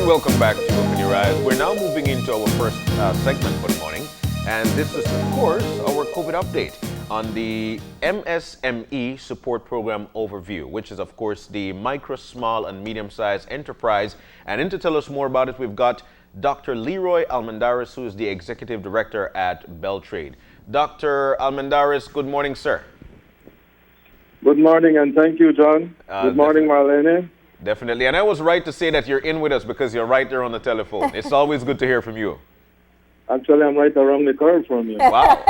And welcome back to Open Your Eyes. We're now moving into our first segment for the morning. And this is, of course, our COVID update on the MSME Support Program overview, which is, of course, the micro, small, and medium-sized enterprise. And in to tell us more about it, we've got Dr. Leroy Almendarez, who is the Executive Director at BelTRAIDE. Dr. Almendarez, good morning, sir. Good morning, and thank you, John. Good morning, Marlene. Definitely. And I was right to say that you're in with us because you're right there on the telephone. It's always good to hear from you. Actually, I'm right around the curve from you. Wow.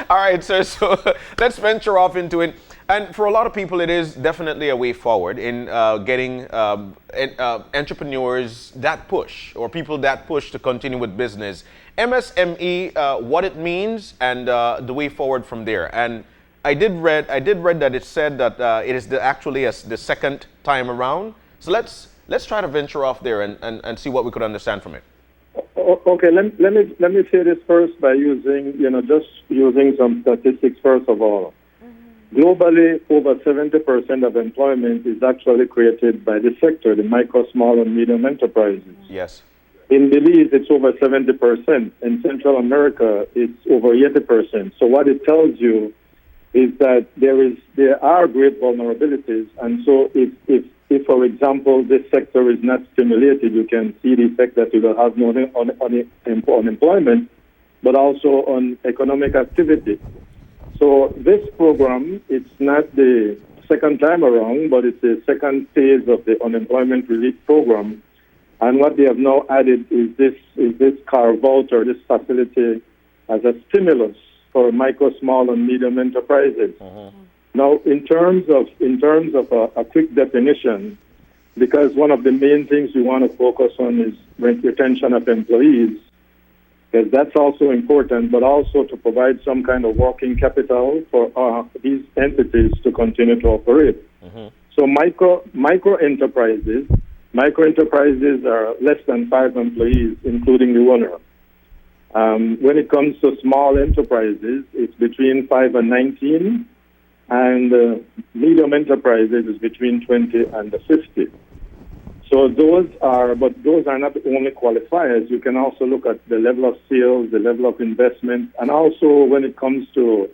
All right, sir. So let's venture off into it. And for a lot of people, it is definitely a way forward in getting entrepreneurs that push, or people that push to continue with business. MSME, what it means, and the way forward from there. And I did read that it said that it is actually the second time around. So let's try to venture off there and see what we could understand from it. Okay, let me say this first by using some statistics first of all. Globally, over 70% of employment is actually created by the sector, the micro, small, and medium enterprises. Yes. In Belize, it's over 70%. In Central America, it's over 80%. So what it tells you is that there are great vulnerabilities, and so if for example this sector is not stimulated, you can see the effect that it will have not only on unemployment, but also on economic activity. So this program, it's not the second time around, but it's the second phase of the unemployment relief program, and what they have now added is this carve-out or this facility as a stimulus for micro, small, and medium enterprises. Now, in terms of a quick definition, because one of the main things we want to focus on is retention of employees, because that's also important, but also to provide some kind of working capital for these entities to continue to operate. So micro enterprises are less than 5 employees, including the owner. When it comes to small enterprises, it's between 5 and 19, and medium enterprises is between 20 and 50. So those are not the only qualifiers. You can also look at the level of sales, the level of investment, and also when it comes to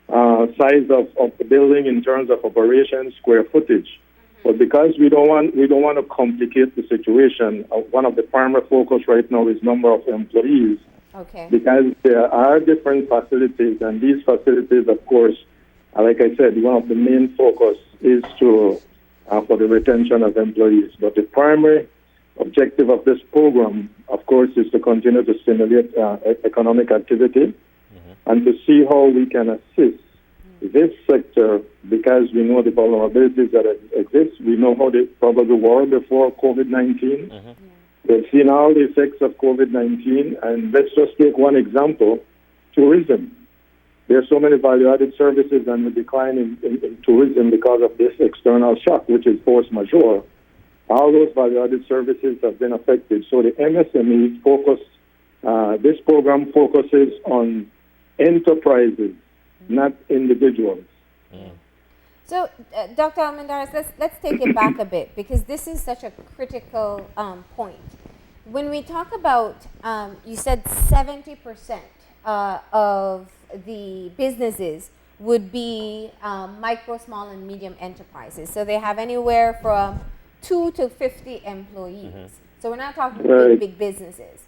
size of the building in terms of operation, square footage. But because we don't want to complicate the situation, one of the primary focus right now is number of employees. Okay. Because there are different facilities, and these facilities, of course, like I said, one of the main focus is for the retention of employees. But the primary objective of this program, of course, is to continue to stimulate economic activity and to see how we can assist this sector, because we know the vulnerabilities that exist. We know how they probably were before COVID-19. They've seen all the effects of COVID-19, and let's just take one example, tourism. There are so many value-added services and the decline in tourism because of this external shock, which is force majeure. All those value-added services have been affected. So the MSME this program focuses on enterprises, not individuals. So, Dr. Almendarez, let's take it back a bit, because this is such a critical point. When we talk about, you said 70% of the businesses would be micro, small, and medium enterprises. So they have anywhere from 2 to 50 employees. So we're not talking big businesses.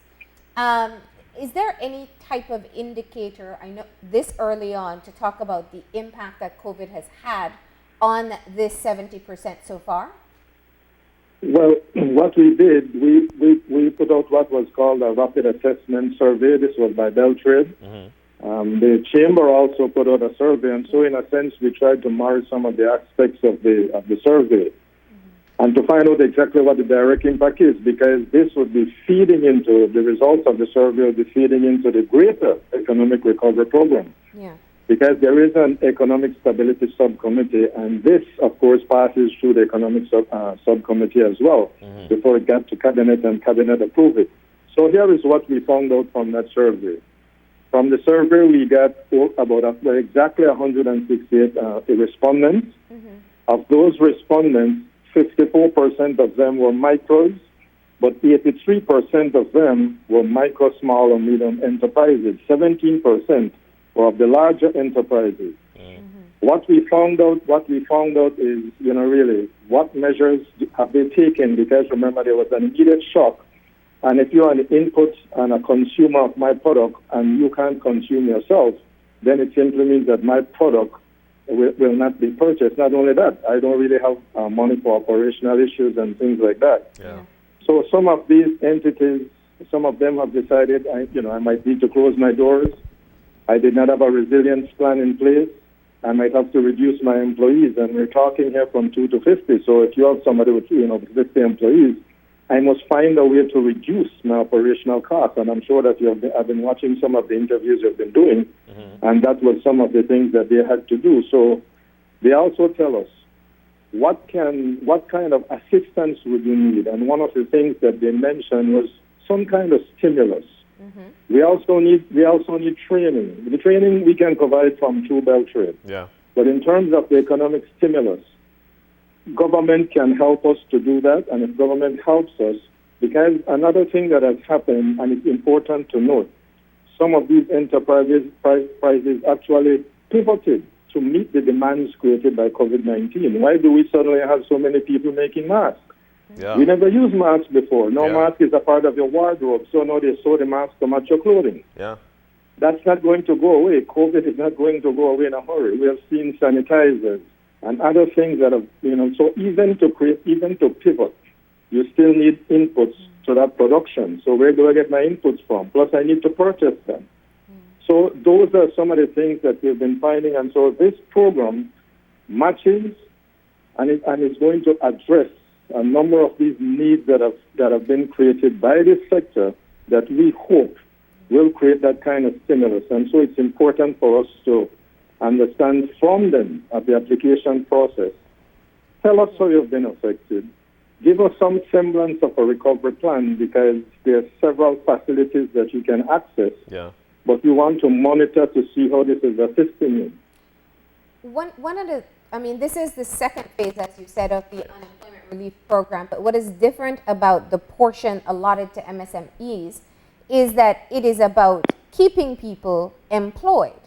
Is there any type of indicator, I know this early on, to talk about the impact that COVID has had on this 70% so far? Well, what we did, we put out what was called a rapid assessment survey. This was by BelTRAIDE. The chamber also put out a survey, and so in a sense, we tried to marry some of the aspects of the survey and to find out exactly what the direct impact is, because this would be feeding into the results of the survey, would be feeding into the greater economic recovery program. Yeah. Because there is an economic stability subcommittee, and this, of course, passes through the economic subcommittee as well before it got to cabinet and cabinet approve it. So here is what we found out from that survey. From the survey, we got about exactly 168 respondents. Of those respondents, 54% of them were micros, but 83% of them were micro, small, or medium enterprises. 17% were of the larger enterprises. What we found out is, really, what measures have they taken? Because remember, there was an immediate shock. And if you're an input and a consumer of my product and you can't consume yourself, then it simply means that my product will not be purchased. Not only that, I don't really have money for operational issues and things like that. Yeah. So some of these entities, some of them have decided, I might need to close my doors. I did not have a resilience plan in place. I might have to reduce my employees, and we're talking here from 2 to 50. So if you have somebody with 50 employees, I must find a way to reduce my operational costs. And I'm sure that I've been watching some of the interviews you've been doing, and that was some of the things that they had to do. So they also tell us what kind of assistance would you need? And one of the things that they mentioned was some kind of stimulus. We also need training. The training we can provide from through BelTRAIDE. Yeah. But in terms of the economic stimulus, government can help us to do that. And if government helps us, because another thing that has happened, and it's important to note, some of these enterprises actually pivoted to meet the demands created by COVID-19. Why do we suddenly have so many people making masks? Yeah. We never used masks before. No, Yeah. mask is a part of your wardrobe, so now they sew the mask to match your clothing. Yeah. That's not going to go away. COVID is not going to go away in a hurry. We have seen sanitizers and other things that have, so even to pivot, you still need inputs to that production. So where do I get my inputs from? Plus, I need to purchase them. So those are some of the things that we've been finding. And so this program matches and it's going to address a number of these needs that have been created by this sector that we hope will create that kind of stimulus. And so it's important for us to understand from them at the application process. Tell us how you've been affected. Give us some semblance of a recovery plan, because there are several facilities that you can access. Yeah. But we want to monitor to see how this is assisting you. This is the second phase, as you said, of the unemployment relief program. But what is different about the portion allotted to MSMEs is that it is about keeping people employed.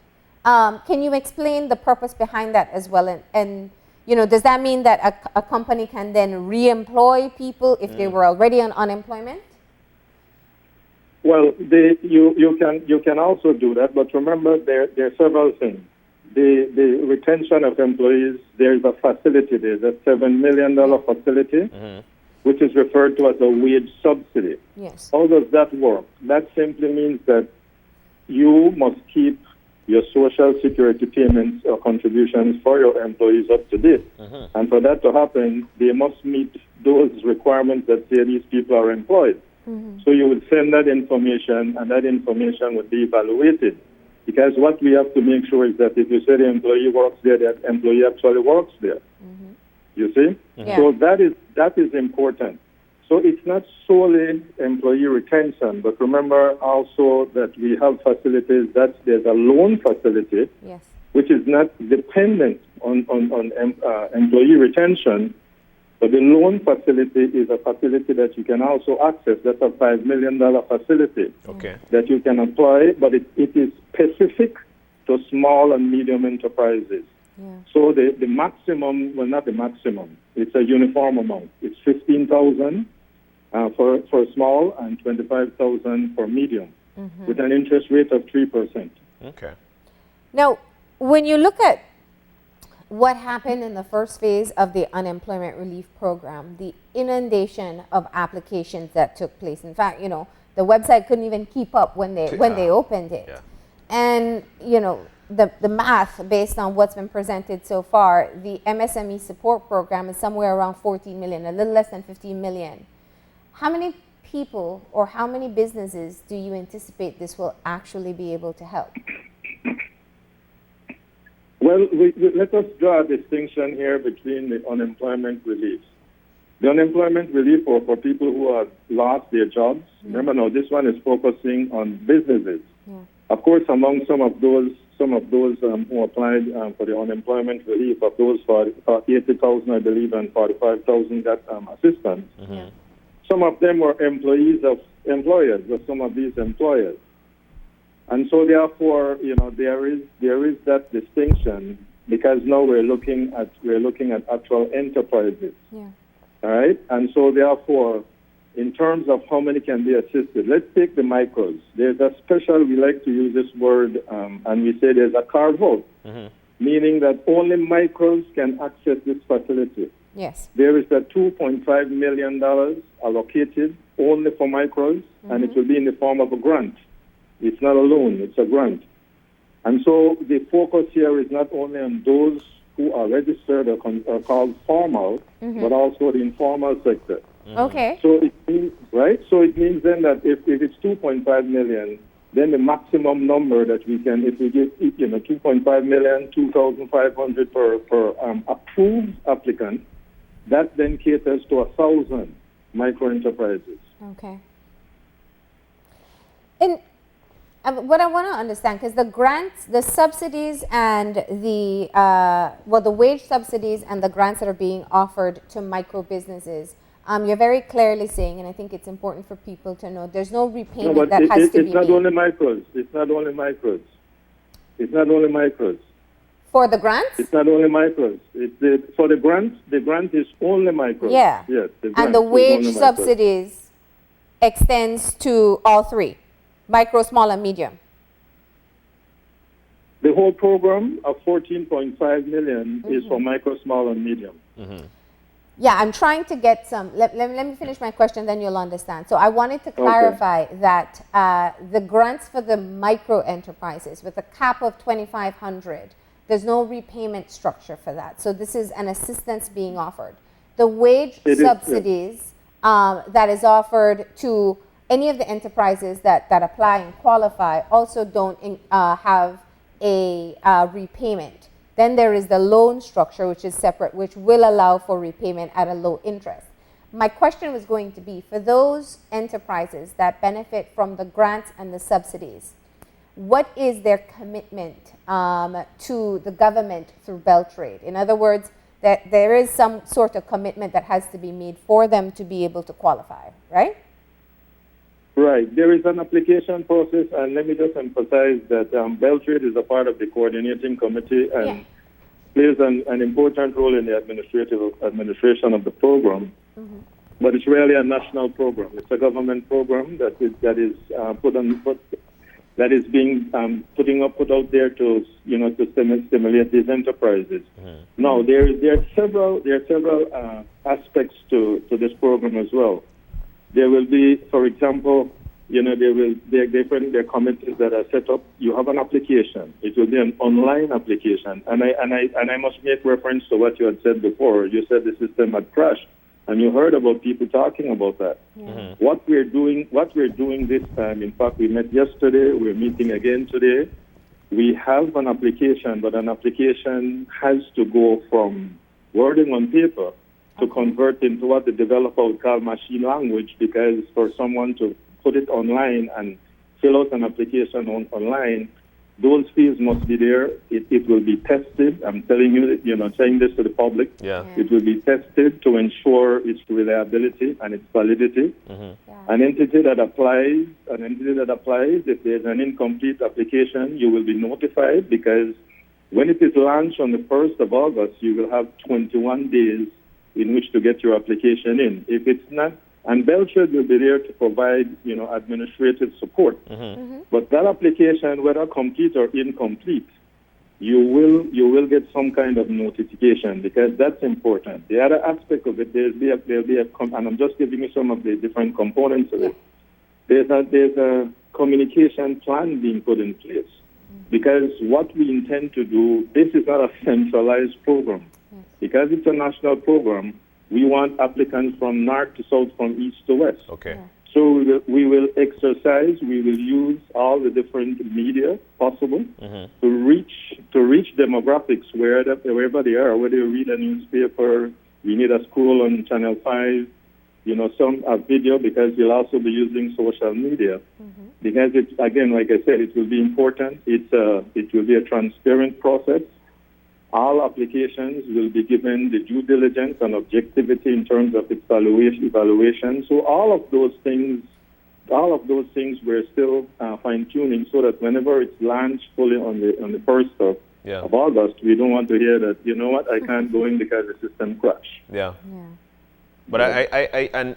Can you explain the purpose behind that as well? And does that mean that a company can then re-employ people if they were already on unemployment? Well, you can also do that, but remember there are several things. The retention of employees, there's a facility, there's a $7 million facility, which is referred to as a wage subsidy. Yes. How does that work? That simply means that you must keep your social security payments or contributions for your employees up to date. And for that to happen, they must meet those requirements that say these people are employed. So you would send that information, and that information would be evaluated. Because what we have to make sure is that if you say the employee works there, that employee actually works there. You see? Yeah. So that is important. So it's not solely employee retention, but remember also that we have facilities that there's a loan facility, Yes. which is not dependent on employee retention. But the loan facility is a facility that you can also access. That's a $5 million facility that you can apply, but it is specific to small and medium enterprises. Yeah. So the maximum, well, not the maximum, it's a uniform amount. It's $15,000 for small and $25,000 for medium, with an interest rate of 3%. Okay. Now, when you look at what happened in the first phase of the unemployment relief program, the inundation of applications that took place. In fact, the website couldn't even keep up when they opened it. Yeah. And, the math based on what's been presented so far, the MSME Support Program is somewhere around 14 million, a little less than 15 million. How many people or how many businesses do you anticipate this will actually be able to help? Well, let us draw a distinction here between the unemployment relief. The unemployment relief for people who have lost their jobs. Remember, now this one is focusing on businesses. Yeah. Of course, among some of those who applied for the unemployment relief, of those for 80,000, I believe, and 45,000 got assistance. Yeah. some of them were employees of employers, of some of these employers. And so therefore, there is that distinction, because now we're looking at actual enterprises. Yeah. All right? And so therefore, in terms of how many can be assisted, let's take the micros. There's a special, we like to use this word, and we say there's a carve-out, meaning that only micros can access this facility. Yes. There is a $2.5 million allocated only for micros, and it will be in the form of a grant. It's not a loan, it's a grant. And so the focus here is not only on those who are registered or called formal, but also the informal sector. Okay. So it means, right? So it means then that if it's 2.5 million, then the maximum number that we can, if we give 2.5 million, 2,500 per approved applicant, that then caters to 1,000 micro enterprises. Okay. And what I want to understand, because the grants, the subsidies, and the the wage subsidies and the grants that are being offered to micro businesses, you're very clearly saying, and I think it's important for people to know, there's no repayment that has to be made. It's not only micros. It's not only micros. It's not only micros. For the grants? It's not only micros. For the grant is only micros. Yeah. Yes. And the wage subsidies extends to all three, micro, small, and medium. The whole program of 14.5 million is for micro, small, and medium. Yeah, I'm trying to get some. Let me finish my question, then you'll understand. So I wanted to clarify that the grants for the micro enterprises with a cap of 2,500, there's no repayment structure for that. So this is an assistance being offered. The wage subsidies that is offered to any of the enterprises that apply and qualify also don't have a repayment. Then there is the loan structure, which is separate, which will allow for repayment at a low interest. My question was going to be, for those enterprises that benefit from the grants and the subsidies, what is their commitment to the government through BelTRAIDE? In other words, that there is some sort of commitment that has to be made for them to be able to qualify, right? Right. There is an application process, and let me just emphasize that BelTRAIDE is a part of the coordinating committee and plays an important role in the administration of the program. But it's really a national program. It's a government program that is being put out there to stimulate these enterprises. Now there are several aspects to this program as well. There will be, for example, there are committees that are set up. You have an application. It will be an online application, and I must make reference to what you had said before. You said the system had crashed, and you heard about people talking about that. What we're doing this time. In fact, we met yesterday. We're meeting again today. We have an application, but an application has to go from wording on paper to convert into what the developer would call machine language, because for someone to put it online and fill out an application online, those fields must be there. It will be tested. I'm telling you, saying this to the public. It will be tested to ensure its reliability and its validity. An entity that applies, if there's an incomplete application, you will be notified, because when it is launched on the 1st of August, you will have 21 days in which to get your application in. If it's not, and BelTRAIDE will be there to provide, administrative support. But that application, whether complete or incomplete, you will get some kind of notification, because that's important. The other aspect of it, and I'm just giving you some of the different components of it. There's a communication plan being put in place, because what we intend to do, this is not a centralized program. Because it's a national program, we want applicants from north to south, from east to west. So we will exercise, we will use all the different media possible to reach demographics wherever they are, whether you read a newspaper, we need a scroll on Channel 5, some video, because we'll also be using social media. Because it's, again, like I said, it will be important. It will be a transparent process. All applications will be given the due diligence and objectivity in terms of its evaluation. So all of those things we're still fine-tuning so that whenever it's launched fully on the 1st of August, we don't want to hear that, you know what, I can't go in because the system crashed. Yeah. But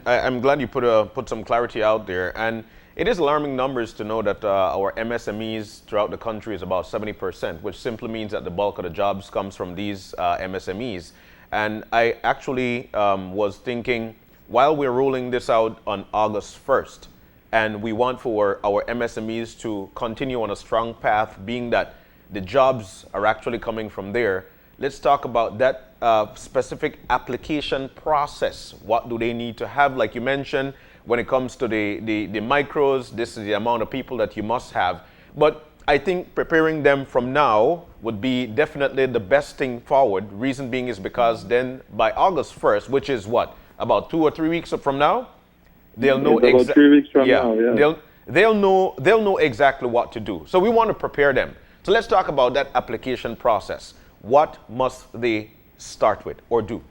I'm glad you put some clarity out there. And it is alarming numbers to know that our MSMEs throughout the country is about 70%, which simply means that the bulk of the jobs comes from these MSMEs. And I actually was thinking, while we're rolling this out on August 1st, and we want for our MSMEs to continue on a strong path, being that the jobs are actually coming from there, let's talk about that specific application process. What do they need to have? Like you mentioned, when it comes to the micros, this is the amount of people that you must have. But I think preparing them from now would be definitely the best thing forward. Reason being is because then by August 1st, which is what, about 2 or 3 weeks from now, they'll know about 3 weeks from now. They'll know exactly what to do. So we want to prepare them. So let's talk about that application process. What must they start with or do?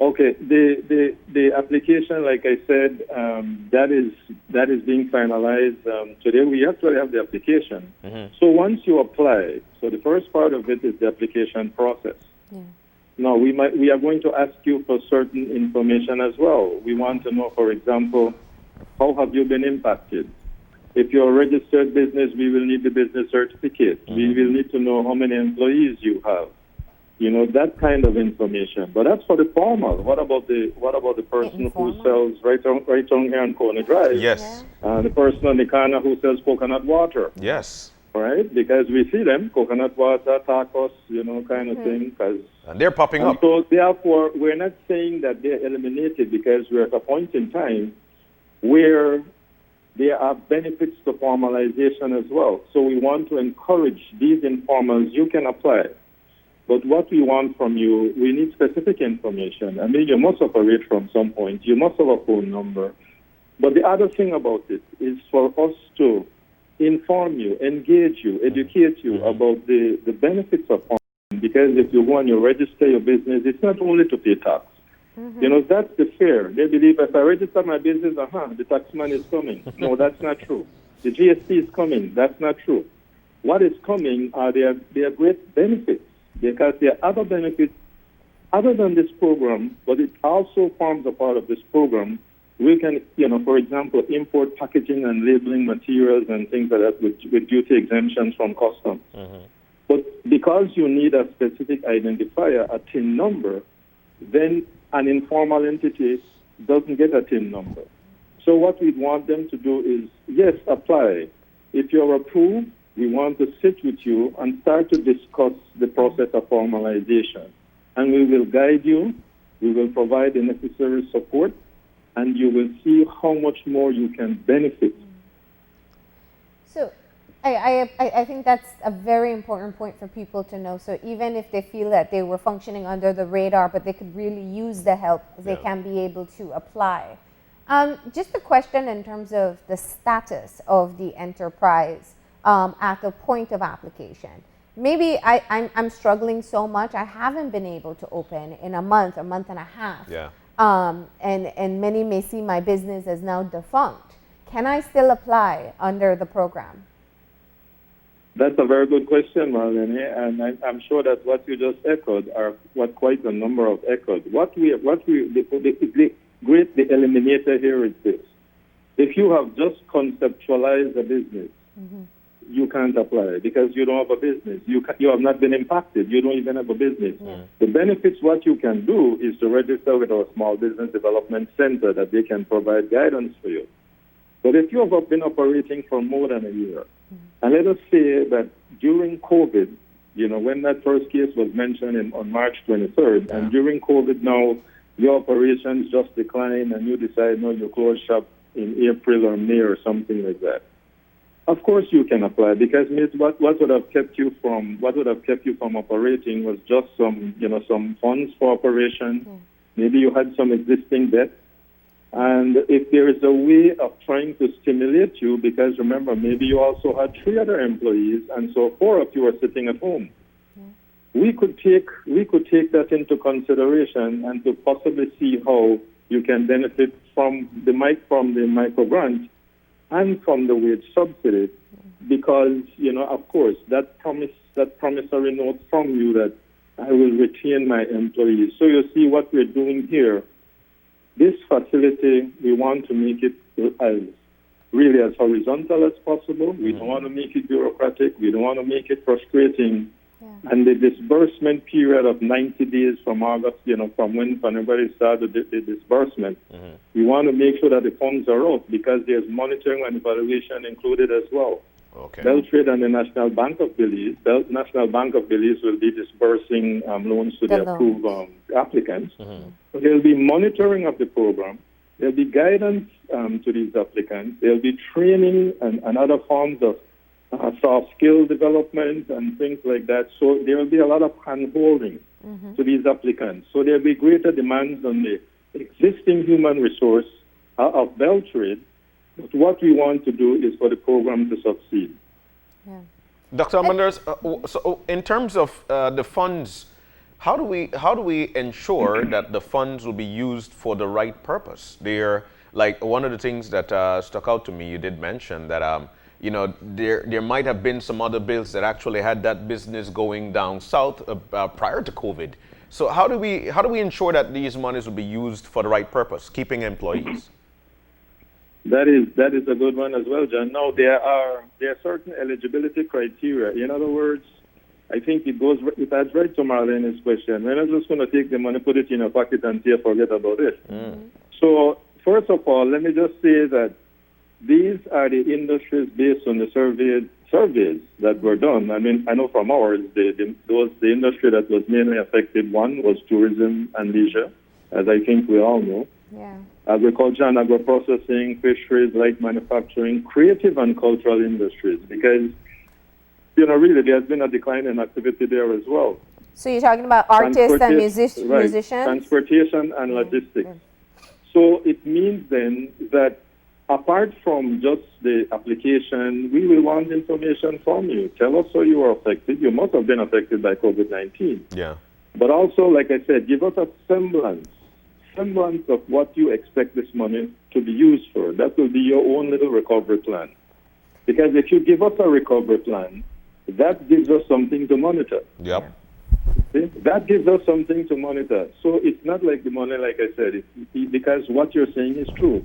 Okay, the application, like I said, that is being finalized today. We actually have the application. So once you apply, so the first part of it is the application process. Now we are going to ask you for certain information as well. We want to know, for example, how have you been impacted? If you're a registered business, we will need the business certificate. We will need to know how many employees you have. You know, that kind of information. But that's for the formal. What about the person who sells right on here on Corner Drive? Yes. The person on the corner who sells coconut water. Yes. Right? Because we see them, coconut water, tacos, kind of thing. And they're popping up. So therefore, we're not saying that they're eliminated because we're at a point in time where there are benefits to formalization as well. So we want to encourage these informals. You can apply. But what we want from you, we need specific information. I mean, you must operate from some point. You must have a phone number. But the other thing about it is for us to inform you, engage you, educate you about the benefits of farming. Because if you go and you register your business, it's not only to pay tax. That's the fear. They believe if I register my business, the taxman is coming. No, that's not true. The GST is coming. That's not true. What is coming are their great benefits. Because there are other benefits other than this program, but it also forms a part of this program. We can, for example, import packaging and labeling materials and things like that with duty exemptions from customs. But because you need a specific identifier, a TIN number, then an informal entity doesn't get a TIN number. So what we want them to do is, yes, apply. If you're approved, we want to sit with you and start to discuss the process of formalization. And we will guide you, we will provide the necessary support, and you will see how much more you can benefit. So I think that's a very important point for people to know. So even if they feel that they were functioning under the radar, but they could really use the help, they can be able to apply. Just a question in terms of the status of the enterprise at the point of application. Maybe I'm struggling so much, I haven't been able to open in a month and a half. And many may see my business as now defunct. Can I still apply under the program? That's a very good question, Marlene, and I'm sure that what you just echoed are what quite a number of echoed. The eliminator here is this. If you have just conceptualized a business, you can't apply because you don't have a business. You have not been impacted. You don't even have a business. The benefits, what you can do is to register with our Small Business Development Center that they can provide guidance for you. But if you have been operating for more than a year, and let us say that during COVID, when that first case was mentioned on March 23rd, and during COVID now, your operations just decline and you decide, no, you close shop in April or May or something like that. Of course you can apply because what would have kept you from operating was just some funds for operation. Maybe you had some existing debt. And if there is a way of trying to stimulate you, because remember, maybe you also had 3 other employees, and so 4 of you are sitting at home. we could take that into consideration and to possibly see how you can benefit from the micro grant and from the wage subsidy, because of course that promissory note from you that I will retain my employees. So you see what we're doing here. This facility, we want to make it as really as horizontal as possible. We don't want to make it bureaucratic. We don't want to make it frustrating. Yeah. And the disbursement period of 90 days from August, from when everybody started the disbursement, we want to make sure that the funds are out, because there's monitoring and evaluation included as well. Okay. BelTRAIDE and the National Bank of Belize. National Bank of Belize will be disbursing loans to the approved applicants. So there will be monitoring of the program. There will be guidance to these applicants. There will be training and other forms of soft skill development and things like that. So there will be a lot of hand-holding to these applicants. So there will be greater demands on the existing human resource of BelTRAIDE. But what we want to do is for the program to succeed. Yeah. Dr. Almendarez, so in terms of the funds, how do we ensure that the funds will be used for the right purpose? They're like one of the things that stuck out to me. You did mention that there might have been some other bills that actually had that business going down south prior to COVID. So how do we ensure that these monies will be used for the right purpose, keeping employees? That is a good one as well, John. Now, there are certain eligibility criteria. In other words, I think it adds right to Marlene's question. We're not just going to take the money, put it in your pocket, and say forget about it. So, first of all, let me just say that these are the industries based on the surveys that were done. I mean, I know from ours, the industry that was mainly affected, one was tourism and leisure, as I think we all know. Yeah. Agriculture and agro-processing, fisheries, light manufacturing, creative and cultural industries, because, really there's been a decline in activity there as well. So you're talking about artists and musicians? Transportation and logistics. So it means then that apart from just the application, we will want information from you. Tell us how you were affected. You must have been affected by COVID-19. Yeah. But also, like I said, give us a semblance of what you expect this money to be used for. That will be your own little recovery plan. Because if you give us a recovery plan, that gives us something to monitor. Yep. See? That gives us something to monitor. So it's not like the money, like I said, because what you're saying is true.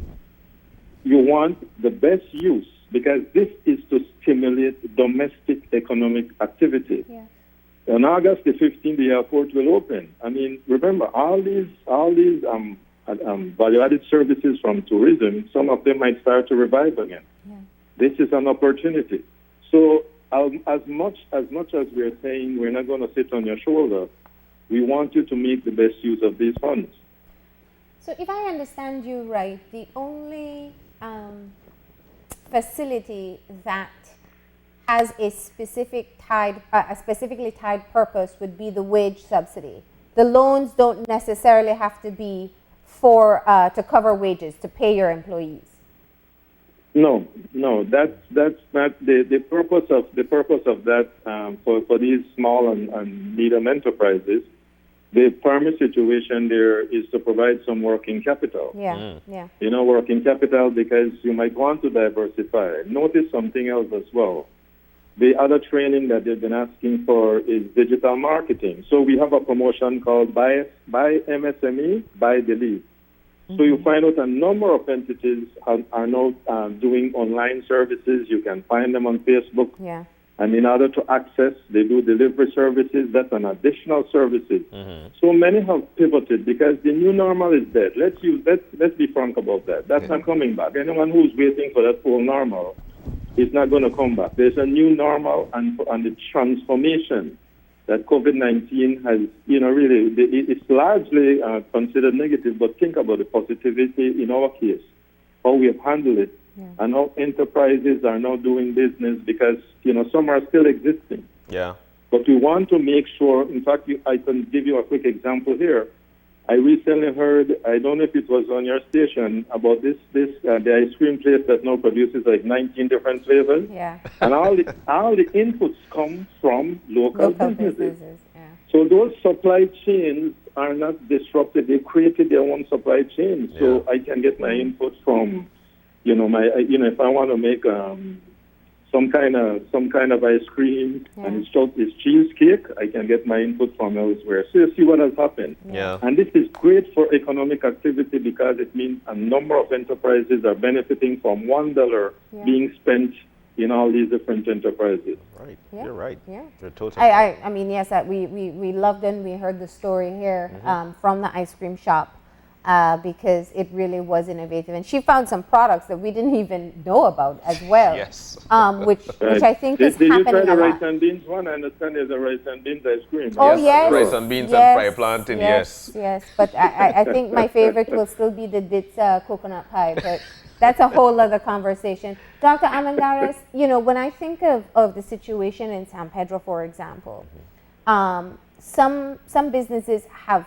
You want the best use, because this is to stimulate domestic economic activity. Yeah. On August the 15th, the airport will open. I mean, remember, all these value-added services from tourism, some of them might start to revive again. Yeah. This is an opportunity. So as much as we're saying we're not going to sit on your shoulder, we want you to make the best use of these funds. So if I understand you right, the only facility that has a specifically tied purpose would be the wage subsidy. The loans don't necessarily have to be for to cover wages, to pay your employees. No, that's not the purpose of that for these small and medium enterprises. The primary situation there is to provide some working capital. Yeah. Working capital, because you might want to diversify. Notice something else as well. The other training that they've been asking for is digital marketing. So we have a promotion called Buy MSME, Buy Belize. So you find out a number of entities are now doing online services. You can find them on Facebook. Yeah. And in order to access, they do delivery services. That's an additional services. So many have pivoted because the new normal is dead. Let's be frank about that. That's not coming back. Anyone who's waiting for that full normal is not going to come back. There's a new normal, and the transformation that COVID-19 has, really, it's largely considered negative, but think about the positivity in our case, how we have handled it, and how enterprises are now doing business, because, some are still existing. Yeah. But we want to make sure, in fact, I can give you a quick example here. I recently heard, I don't know if it was on your station, about the ice cream place that now produces like 19 different flavors. Yeah. And all the inputs come from local businesses. Yeah. So those supply chains are not disrupted. They created their own supply chain. So I can get my input from, if I want to make some kind of ice cream and it's cheesecake, I can get my input from elsewhere. So you see what has happened. Yeah. And this is great for economic activity because it means a number of enterprises are benefiting from $1 being spent in all these different enterprises. Right. Yeah. You're right. Yeah. You're totally right. I mean, yes, we loved and we heard the story here from the ice cream shop because it really was innovative. And she found some products that we didn't even know about as well. Yes. Which I think is Did you try happening the a rice lot. and beans one? I understand there's a rice and beans ice cream. Oh, Yes, yes. rice and beans and yes, fried plantain, yes. Yes, but I think my favorite will still be the Ditz coconut pie, but that's a whole other conversation. Dr. Almendarez, when I think of the situation in San Pedro, for example, some businesses have,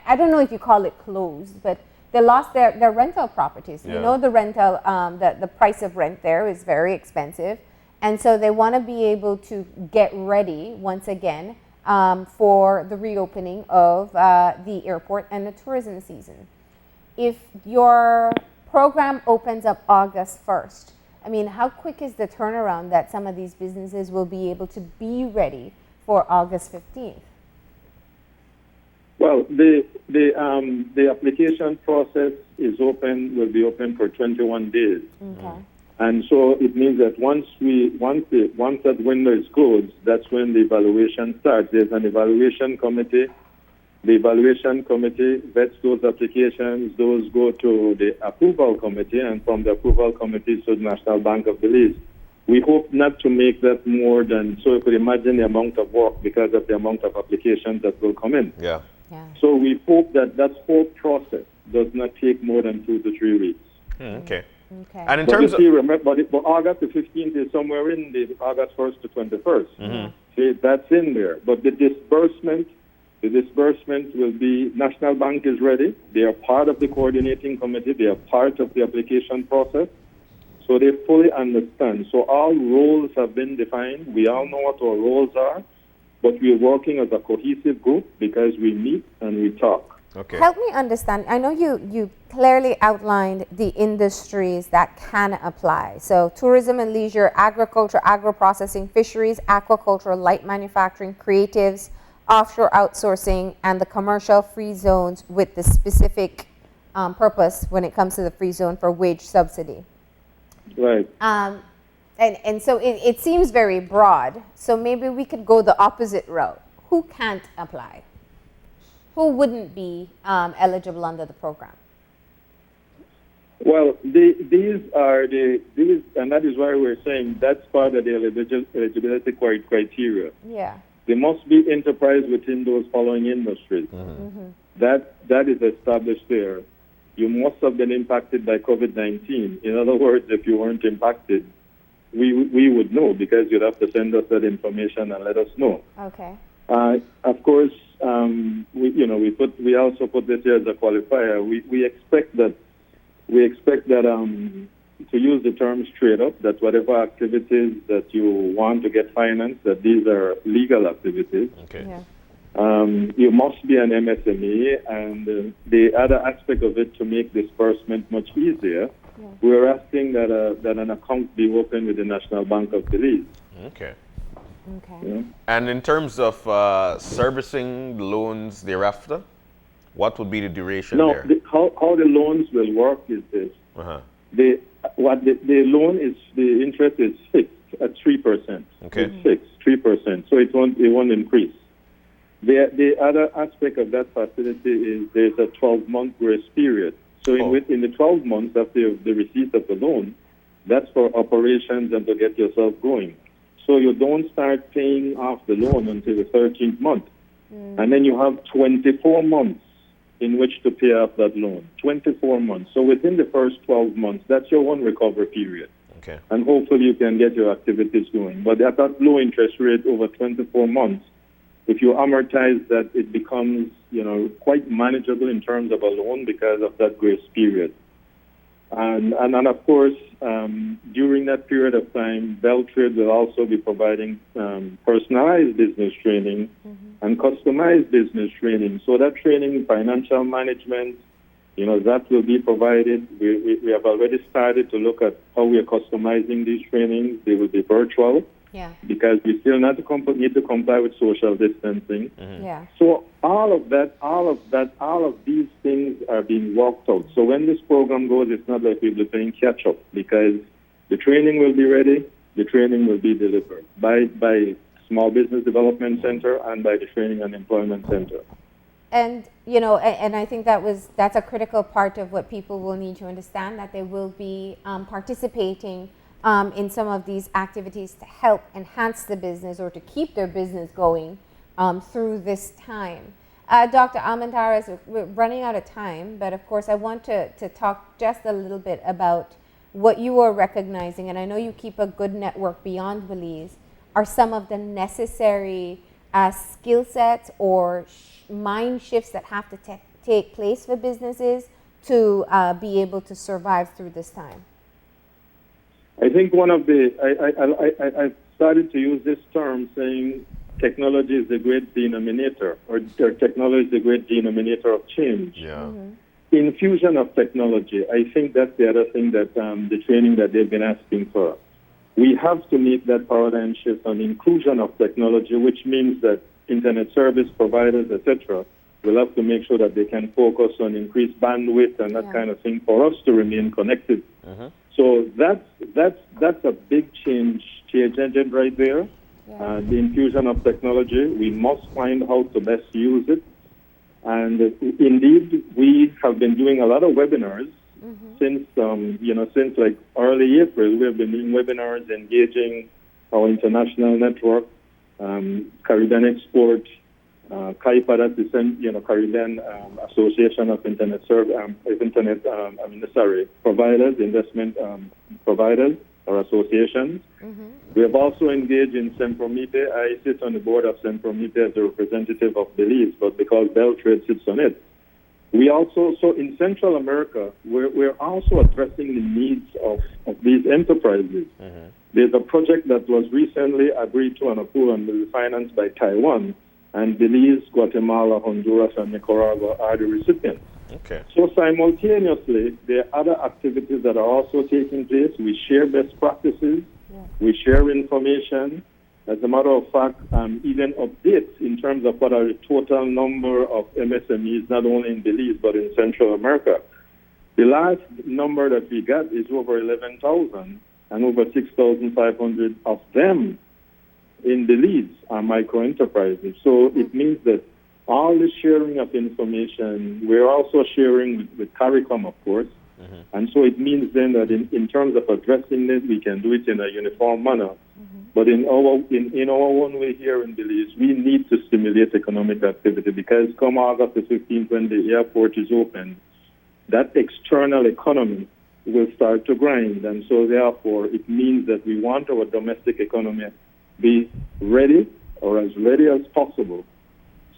I don't know if you call it closed, but they lost their rental properties. Yeah. The rental, the price of rent there is very expensive. And so they want to be able to get ready once again for the reopening of the airport and the tourism season. If your program opens up August 1st, I mean, how quick is the turnaround that some of these businesses will be able to be ready for August 15th? Well, the application process will be open for 21 days. Okay. And so it means that once that window is closed, that's when the evaluation starts. There's an evaluation committee. The evaluation committee vets those applications. Those go to the approval committee, and from the approval committee to the National Bank of Belize. We hope not to make that more than, so you could imagine the amount of work because of the amount of applications that will come in. Yeah. So we hope that whole process does not take more than 2 to 3 weeks. Okay. Okay. And in But terms of but August the 15th is somewhere in the August 1st to 21st. See, that's in there. But the disbursement will be, National Bank is ready. They are part of the coordinating committee. They are part of the application process. So they fully understand. So all roles have been defined. We all know what our roles are, but we're working as a cohesive group because we meet and we talk. okay. Help me understand. I know you clearly outlined the industries that can apply. So tourism and leisure, agriculture, agro-processing, fisheries, aquaculture, light manufacturing, creatives, offshore outsourcing, and the commercial free zones with the specific purpose when it comes to the free zone for wage subsidy. Right. And so it seems very broad. So maybe we could go the opposite route. Who can't apply? Who wouldn't be eligible under the program? Well, these, and that is why we're saying that's part of the eligibility criteria. Yeah. There must be enterprise within those following industries. That is established there. You must have been impacted by COVID-19. In other words, if you weren't impacted, we would know because you'd have to send us that information and let us know. Okay. Of course, we also put this here as a qualifier. We expect that to use the term straight up, that whatever activities that you want to get financed, that these are legal activities. Okay. Yeah. You must be an MSME, and the other aspect of it to make disbursement much easier, we're asking that an account be opened with the National Bank of Belize. Okay. Okay. Yeah. And in terms of servicing the loans thereafter, what would be the duration No, there? how the loans will work is this. The loan is, the interest is fixed at 3%. Okay. It's fixed 3%, so it won't increase. The other aspect of that facility is there's a 12-month grace period. So in the 12 months after the receipt of the loan, that's for operations and to get yourself going. So you don't start paying off the loan until the 13th month. And then you have 24 months in which to pay off that loan. 24 months. So within the first 12 months, that's your one recovery period. Okay. And hopefully you can get your activities going. But at that low interest rate over 24 months, if you amortize that, it becomes, quite manageable in terms of a loan because of that grace period. And of course, during that period of time, BelTRAIDE will also be providing personalized business training and customized business training. So that training in financial management, that will be provided. We have already started to look at how we are customizing these trainings. They will be virtual. Yeah. Because we still need to comply with social distancing. Yeah. So all of these things are being worked out. So when this program goes, it's not like we'll be playing catch up, because the training will be ready, the training will be delivered by Small Business Development Center and by the Training and Employment Center. And and I think that's a critical part of what people will need to understand, that they will be participating in some of these activities to help enhance the business or to keep their business going through this time. Dr. Almendarez, we're running out of time, but of course I want to talk just a little bit about what you are recognizing, and I know you keep a good network beyond Belize, are some of the necessary skill sets or mind shifts that have to take place for businesses to be able to survive through this time. I think one of I started to use this term saying technology is the great denominator, or technology is the great denominator of change. Yeah. Infusion of technology. I think that's the other thing that the training that they've been asking for. We have to make that paradigm shift on inclusion of technology, which means that internet service providers, etc., will have to make sure that they can focus on increased bandwidth and that kind of thing for us to remain connected. So that's a big change engine right there. The infusion of technology, we must find how to best use it. And indeed, we have been doing a lot of webinars since like early April. We have been doing webinars engaging our international network, Caribbean Export, CAIPA, that's the Caribbean Association of providers, investment providers or associations. We have also engaged in Sempromite. I sit on the board of Sempromite as a representative of Belize, but because BelTRAIDE sits on it. We also, so in Central America, we're also addressing the needs of these enterprises. There's a project that was recently agreed to and approved and will be financed by Taiwan, and Belize, Guatemala, Honduras, and Nicaragua are the recipients. Okay. So simultaneously, there are other activities that are also taking place. We share best practices. We share information. As a matter of fact, even updates in terms of what are the total number of MSMEs, not only in Belize, but in Central America. The last number that we got is over 11,000, and over 6,500 of them in Belize are micro-enterprises. So it means that all the sharing of information, we're also sharing with CARICOM, of course. And so it means then that in terms of addressing this, we can do it in a uniform manner. But in our own way here in Belize, we need to stimulate economic activity, because come August the 15th, when the airport is open, that external economy will start to grind. And so therefore, it means that we want our domestic economy be ready, or as ready as possible,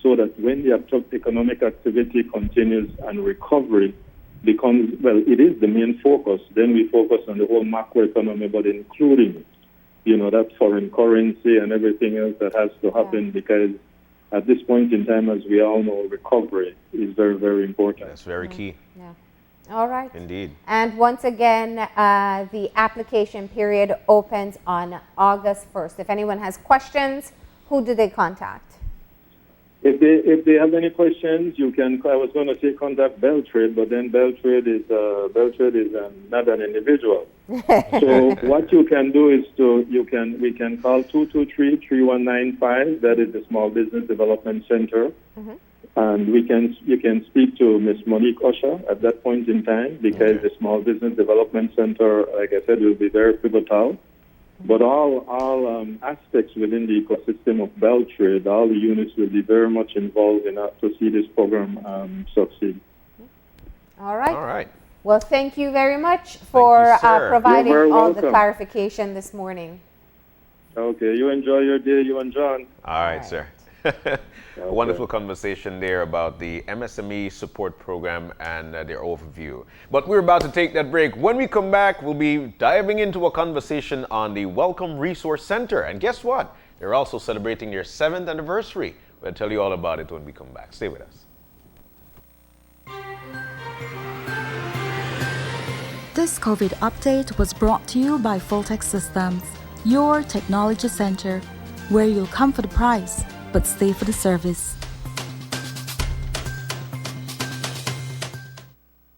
so that when the economic activity continues and recovery becomes, well, it is the main focus, then we focus on the whole macroeconomy, but including, that foreign currency and everything else that has to happen, because at this point in time, as we all know, recovery is very, very important. That's very key. Yeah. All right. Indeed. And once again, the application period opens on August 1st. If anyone has questions, who do they contact? If they have any questions, you can. I was going to say contact BelTRAIDE, but then BelTRAIDE is not an individual. So what you can do is we can call 223-3195. That is the Small Business Development Center, and you can speak to Ms. Monique Usher at that point in time, because the Small Business Development Center, like I said, will be very pivotal. But all aspects within the ecosystem of BelTRAIDE, all the units will be very much involved in to see this program succeed. All right. All right. Well, thank you very much for providing all the welcome. clarification this morning. Okay, you enjoy your day, you and John. All right, sir. A wonderful conversation there about the MSME Support Program and their overview. But we're about to take that break. When we come back, we'll be diving into a conversation on the Welcome Resource Center. And guess what? They're also celebrating their 7th anniversary. We'll tell you all about it when we come back. Stay with us. This COVID update was brought to you by Fulltech Systems, your technology center, where you'll come for the price, but stay for the service.